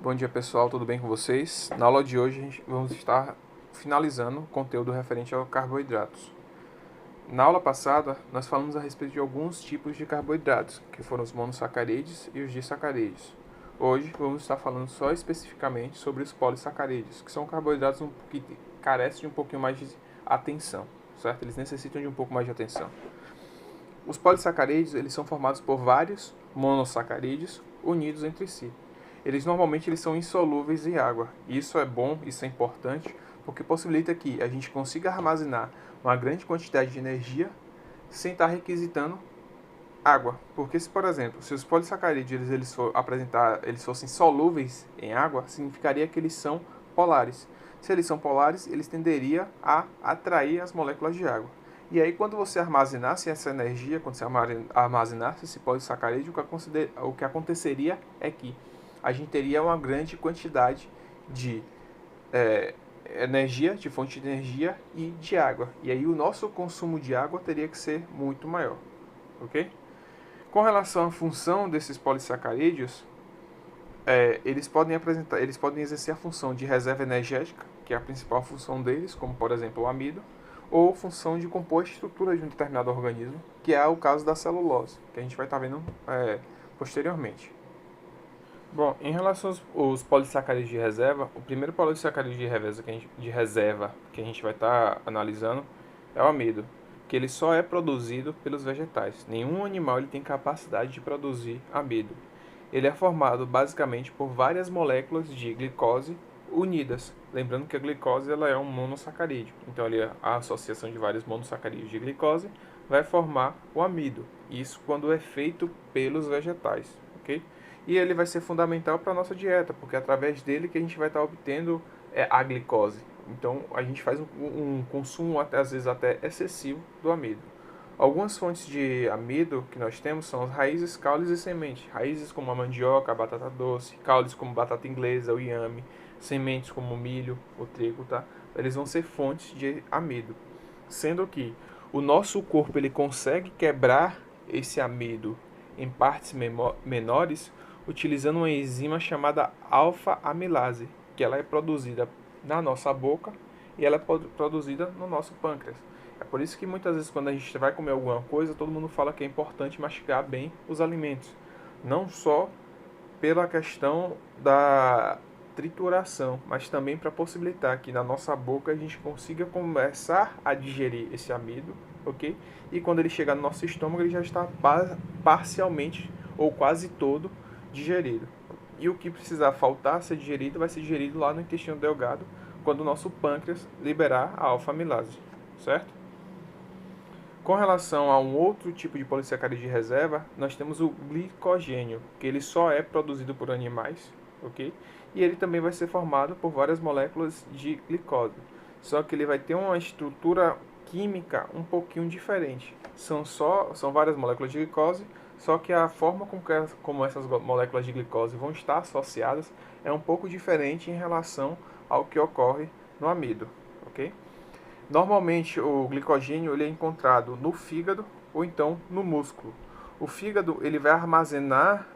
Bom dia pessoal, tudo bem com vocês? Na aula de hoje vamos estar finalizando o conteúdo referente aos carboidratos. Na aula passada nós falamos a respeito de alguns tipos de carboidratos, que foram os monossacarídeos e os disacarídeos. Hoje vamos estar falando só especificamente sobre os polissacarídeos, que são carboidratos que carecem de um pouquinho mais de atenção, certo? Eles necessitam de um pouco mais de atenção. Os polissacarídeos eles são formados por vários monossacarídeos unidos entre si. Eles são insolúveis em água. Isso é bom, isso é importante, porque possibilita que a gente consiga armazenar uma grande quantidade de energia sem estar requisitando água. Porque se, por exemplo, se os polissacarídeos eles fossem solúveis em água, significaria que eles são polares. Se eles são polares, eles tenderiam a atrair as moléculas de água. E aí, quando você armazenasse essa energia, quando você armazenasse esse polissacarídeo, o que aconteceria é que a gente teria uma grande quantidade de energia, de fonte de energia e de água. E aí o nosso consumo de água teria que ser muito maior, ok? Com relação à função desses polissacarídeos, eles podem exercer a função de reserva energética, que é a principal função deles, como por exemplo o amido, ou função de compor a estrutura de um determinado organismo, que é o caso da celulose, que a gente vai estar vendo posteriormente. Bom, em relação aos polissacarídeos de reserva, o primeiro polissacarídeo de reserva que a gente vai estar analisando é o amido, que ele só é produzido pelos vegetais. Nenhum animal ele tem capacidade de produzir amido. Ele é formado basicamente por várias moléculas de glicose unidas. Lembrando que a glicose ela é um monossacarídeo. Então, ali, a associação de vários monossacarídeos de glicose vai formar o amido. Isso quando é feito pelos vegetais, ok? E ele vai ser fundamental para a nossa dieta, porque é através dele que a gente vai estar obtendo a glicose. Então, a gente faz um consumo, às vezes até excessivo, do amido. Algumas fontes de amido que nós temos são as raízes, caules e sementes. Raízes como a mandioca, a batata doce, caules como batata inglesa, o inhame, sementes como o milho, o trigo, tá? Eles vão ser fontes de amido. Sendo que o nosso corpo ele consegue quebrar esse amido em partes menores utilizando uma enzima chamada alfa-amilase, que ela é produzida na nossa boca e ela é produzida no nosso pâncreas. É por isso que muitas vezes quando a gente vai comer alguma coisa, todo mundo fala que é importante mastigar bem os alimentos. Não só pela questão da trituração, mas também para possibilitar que na nossa boca a gente consiga começar a digerir esse amido, ok? E quando ele chegar no nosso estômago, ele já está parcialmente ou quase todo digerido. E o que precisar faltar ser digerido vai ser digerido lá no intestino delgado, quando o nosso pâncreas liberar a alfa-amilase, certo? Com relação a um outro tipo de polissacarídeo de reserva, nós temos o glicogênio, que ele só é produzido por animais, ok? E ele também vai ser formado por várias moléculas de glicose, só que ele vai ter uma estrutura química um pouquinho diferente. São várias moléculas de glicose, só que a forma como essas moléculas de glicose vão estar associadas é um pouco diferente em relação ao que ocorre no amido, ok? Normalmente o glicogênio ele é encontrado no fígado ou então no músculo. O fígado ele vai armazenar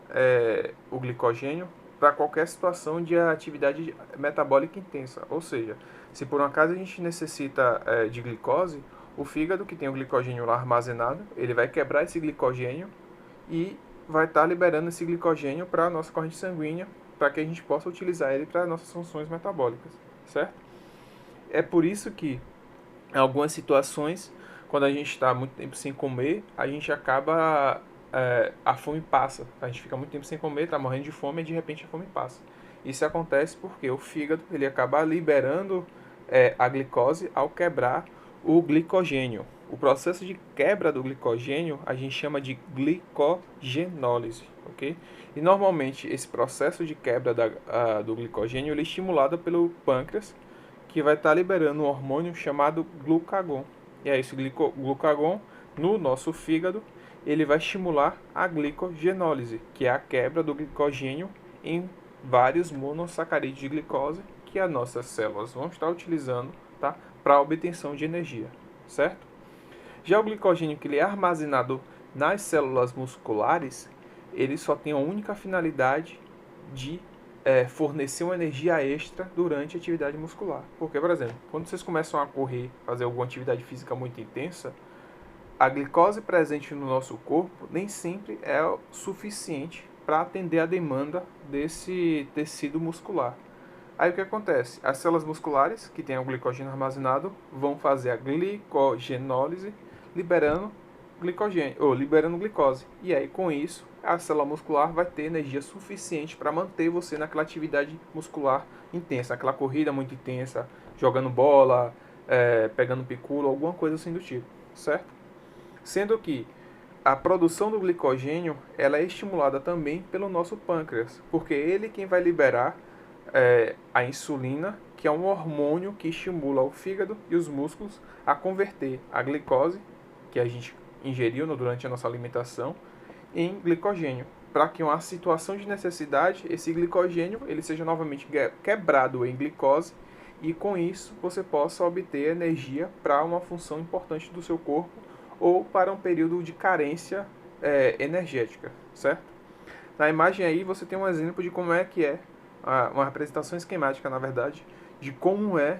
o glicogênio para qualquer situação de atividade metabólica intensa. Ou seja, se por um acaso a gente necessita de glicose, o fígado que tem o glicogênio lá armazenado, ele vai quebrar esse glicogênio e vai estar liberando esse glicogênio para a nossa corrente sanguínea, para que a gente possa utilizar ele para nossas funções metabólicas, certo? É por isso que em algumas situações, quando a gente está muito tempo sem comer, a gente acaba. A fome passa. A gente fica muito tempo sem comer, está morrendo de fome e de repente a fome passa. Isso acontece porque o fígado ele acaba liberando a glicose ao quebrar o glicogênio. O processo de quebra do glicogênio a gente chama de glicogenólise, ok? E normalmente esse processo de quebra do glicogênio ele é estimulado pelo pâncreas, que vai estar liberando um hormônio chamado glucagon. E aí esse glucagon, no nosso fígado, ele vai estimular a glicogenólise, que é a quebra do glicogênio em vários monossacarídeos de glicose que as nossas células vão estar utilizando, tá, para a obtenção de energia, certo? Já o glicogênio que ele é armazenado nas células musculares, ele só tem a única finalidade de fornecer uma energia extra durante a atividade muscular. Porque, por exemplo, quando vocês começam a correr, fazer alguma atividade física muito intensa, a glicose presente no nosso corpo nem sempre é o suficiente para atender a demanda desse tecido muscular. Aí o que acontece? As células musculares, que têm o glicogênio armazenado, vão fazer a glicogenólise, liberando glicogênio, ou liberando glicose. E aí, com isso, a célula muscular vai ter energia suficiente para manter você naquela atividade muscular intensa, aquela corrida muito intensa, jogando bola, pegando piculo, alguma coisa assim do tipo, certo? Sendo que a produção do glicogênio ela é estimulada também pelo nosso pâncreas, porque ele quem vai liberar a insulina, que é um hormônio que estimula o fígado e os músculos a converter a glicose, que a gente ingeriu durante a nossa alimentação, em glicogênio, para que em uma situação de necessidade, esse glicogênio ele seja novamente quebrado em glicose e com isso você possa obter energia para uma função importante do seu corpo ou para um período de carência energética, certo? Na imagem aí você tem um exemplo de como é que é, uma representação esquemática, na verdade, de como é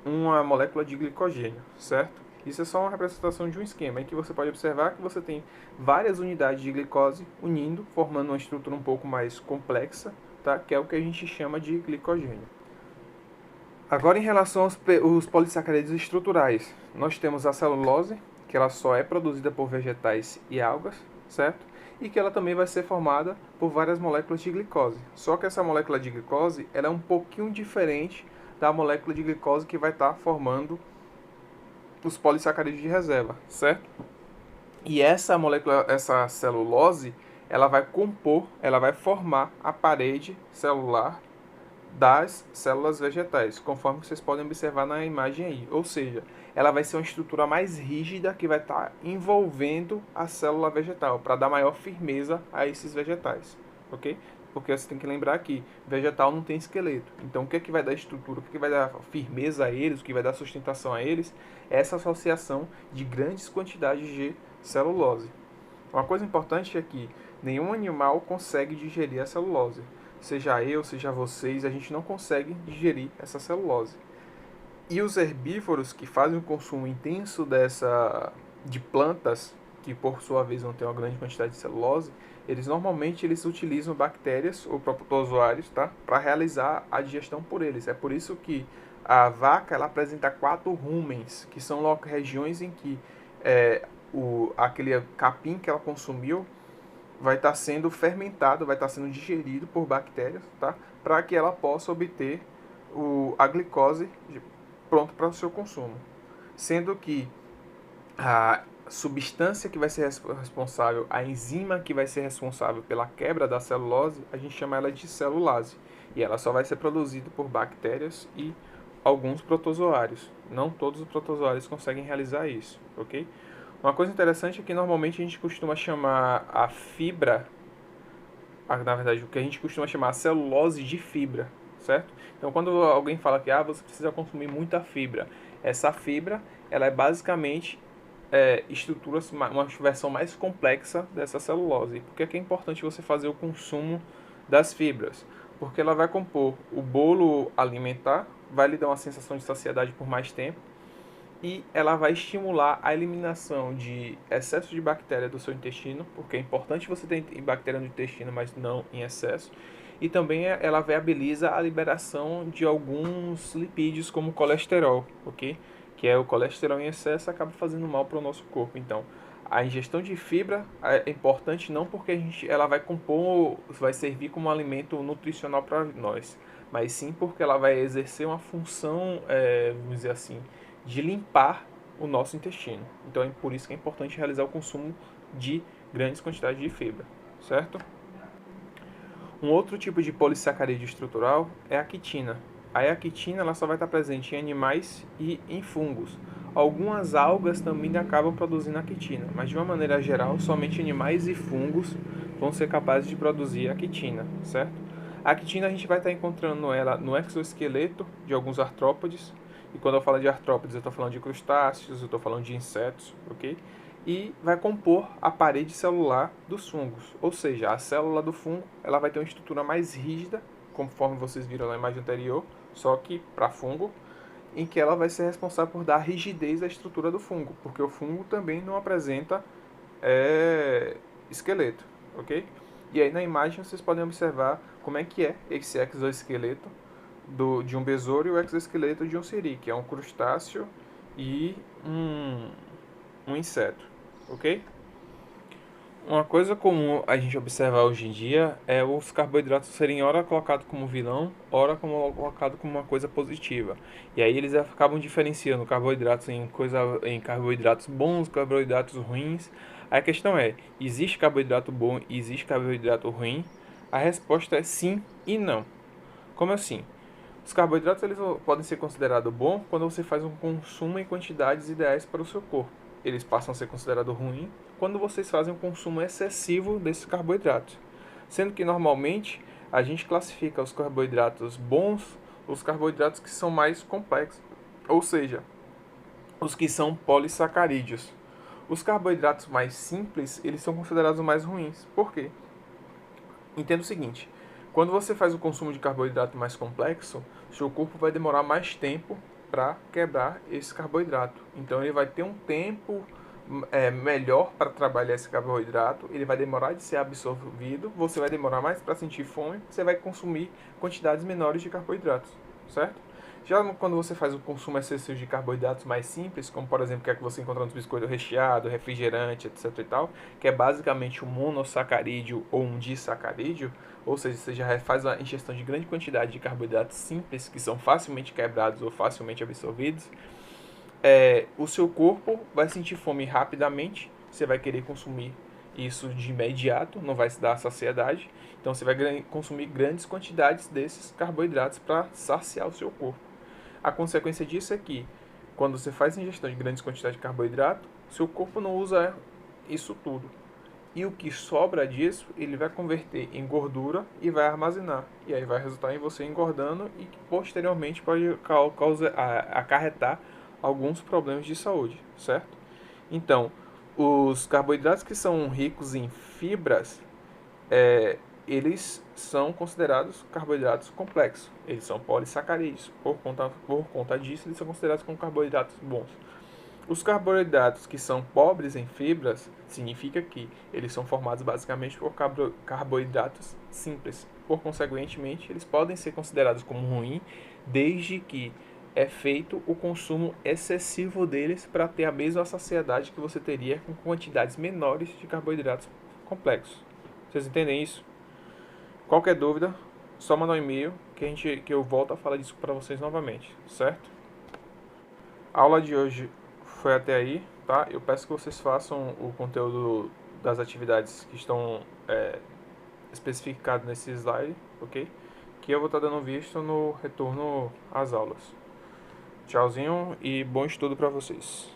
uma molécula de glicogênio, certo? Isso é só uma representação de um esquema em que você pode observar que você tem várias unidades de glicose unindo, formando uma estrutura um pouco mais complexa, tá? Que é o que a gente chama de glicogênio. Agora, em relação aos polissacarídeos estruturais, nós temos a celulose, que ela só é produzida por vegetais e algas, certo? E que ela também vai ser formada por várias moléculas de glicose. Só que essa molécula de glicose ela é um pouquinho diferente da molécula de glicose que vai estar formando os polissacarídeos de reserva, certo? E essa molécula, essa celulose, ela vai formar a parede celular das células vegetais, conforme vocês podem observar na imagem aí. Ou seja, ela vai ser uma estrutura mais rígida que vai estar envolvendo a célula vegetal, para dar maior firmeza a esses vegetais, ok? Porque você tem que lembrar que vegetal não tem esqueleto. Então, o que é que vai dar estrutura, o que é que vai dar firmeza a eles, o que vai dar sustentação a eles, é essa associação de grandes quantidades de celulose. Uma coisa importante é que nenhum animal consegue digerir a celulose. Seja eu, seja vocês, a gente não consegue digerir essa celulose. E os herbívoros que fazem o consumo intenso de plantas, que por sua vez vão ter uma grande quantidade de celulose, eles utilizam bactérias ou protozoários, tá, para realizar a digestão por eles. É por isso que a vaca ela apresenta 4 rúmens, que são regiões em que aquele capim que ela consumiu vai estar sendo fermentado, vai estar sendo digerido por bactérias, tá? Para que ela possa obter a glicose pronto para o seu consumo. Sendo que a substância que vai ser responsável, a enzima que vai ser responsável pela quebra da celulose, a gente chama ela de celulase. E ela só vai ser produzida por bactérias e alguns protozoários. Não todos os protozoários conseguem realizar isso, ok? Uma coisa interessante é que normalmente a gente costuma chamar a fibra, na verdade, o que a gente costuma chamar a celulose de fibra, certo? Então, quando alguém fala que você precisa consumir muita fibra, essa fibra, ela é basicamente uma versão mais complexa dessa celulose. Por que é importante você fazer o consumo das fibras? Porque ela vai compor o bolo alimentar, vai lhe dar uma sensação de saciedade por mais tempo, e ela vai estimular a eliminação de excesso de bactéria do seu intestino, porque é importante você ter bactéria no intestino, mas não em excesso. E também ela viabiliza a liberação de alguns lipídios, como o colesterol, ok? Que é o colesterol em excesso acaba fazendo mal para o nosso corpo. Então, a ingestão de fibra é importante não porque ela vai servir como um alimento nutricional para nós, mas sim porque ela vai exercer uma função, vamos dizer assim, de limpar o nosso intestino. Então é por isso que é importante realizar o consumo de grandes quantidades de fibra, certo? Um outro tipo de polissacarídeo estrutural é a quitina. A quitina ela só vai estar presente em animais e em fungos. Algumas algas também acabam produzindo a quitina, mas de uma maneira geral, somente animais e fungos vão ser capazes de produzir a quitina, certo? A quitina a gente vai estar encontrando ela no exoesqueleto de alguns artrópodes. E quando eu falo de artrópodes, eu estou falando de crustáceos, eu estou falando de insetos, ok? e vai compor a parede celular dos fungos. Ou seja, a célula do fungo ela vai ter uma estrutura mais rígida, conforme vocês viram na imagem anterior, só que para fungo, em que ela vai ser responsável por dar rigidez à estrutura do fungo, porque o fungo também não apresenta esqueleto, ok? E aí na imagem vocês podem observar como é que é esse exoesqueleto de um besouro e o exoesqueleto de um siri, que é um crustáceo e um inseto, ok? Uma coisa comum a gente observar hoje em dia é os carboidratos serem ora colocados como vilão, ora como colocado como uma coisa positiva. E aí eles acabam diferenciando carboidratos em carboidratos bons, carboidratos ruins. Aí a questão é, existe carboidrato bom e existe carboidrato ruim? A resposta é sim e não. Como assim? Os carboidratos eles podem ser considerados bons quando você faz um consumo em quantidades ideais para o seu corpo. Eles passam a ser considerados ruins quando vocês fazem um consumo excessivo desses carboidratos. Sendo que normalmente a gente classifica os carboidratos bons, os carboidratos que são mais complexos, ou seja, os que são polissacarídeos. Os carboidratos mais simples, eles são considerados mais ruins. Por quê? Entenda o seguinte, quando você faz o consumo de carboidrato mais complexo, seu corpo vai demorar mais tempo para quebrar esse carboidrato. Então ele vai ter um tempo melhor para trabalhar esse carboidrato, ele vai demorar de ser absorvido, você vai demorar mais para sentir fome, você vai consumir quantidades menores de carboidratos, certo? Já quando você faz o consumo excessivo de carboidratos mais simples, como por exemplo que é que você encontra nos biscoitos recheados, refrigerante, etc e tal, que é basicamente um monossacarídeo ou um disacarídeo, ou seja, você já faz uma ingestão de grande quantidade de carboidratos simples que são facilmente quebrados ou facilmente absorvidos, o seu corpo vai sentir fome rapidamente, você vai querer consumir isso de imediato, não vai se dar saciedade, então você vai consumir grandes quantidades desses carboidratos para saciar o seu corpo. A consequência disso é que, quando você faz ingestão de grandes quantidades de carboidrato, seu corpo não usa isso tudo. E o que sobra disso, ele vai converter em gordura e vai armazenar. E aí vai resultar em você engordando e que posteriormente pode acarretar alguns problemas de saúde, certo? Então, os carboidratos que são ricos em fibras, eles são considerados carboidratos complexos. Eles são polissacarídeos. Por conta disso, eles são considerados como carboidratos bons. Os carboidratos que são pobres em fibras, significa que eles são formados basicamente por carboidratos simples. Por consequentemente, eles podem ser considerados como ruins, desde que é feito o consumo excessivo deles para ter a mesma saciedade que você teria com quantidades menores de carboidratos complexos. Vocês entendem isso? Qualquer dúvida, só mandar um e-mail que eu volto a falar disso para vocês novamente, certo? A aula de hoje foi até aí, tá? Eu peço que vocês façam o conteúdo das atividades que estão especificadas nesse slide, ok? Que eu vou estar dando visto no retorno às aulas. Tchauzinho e bom estudo para vocês.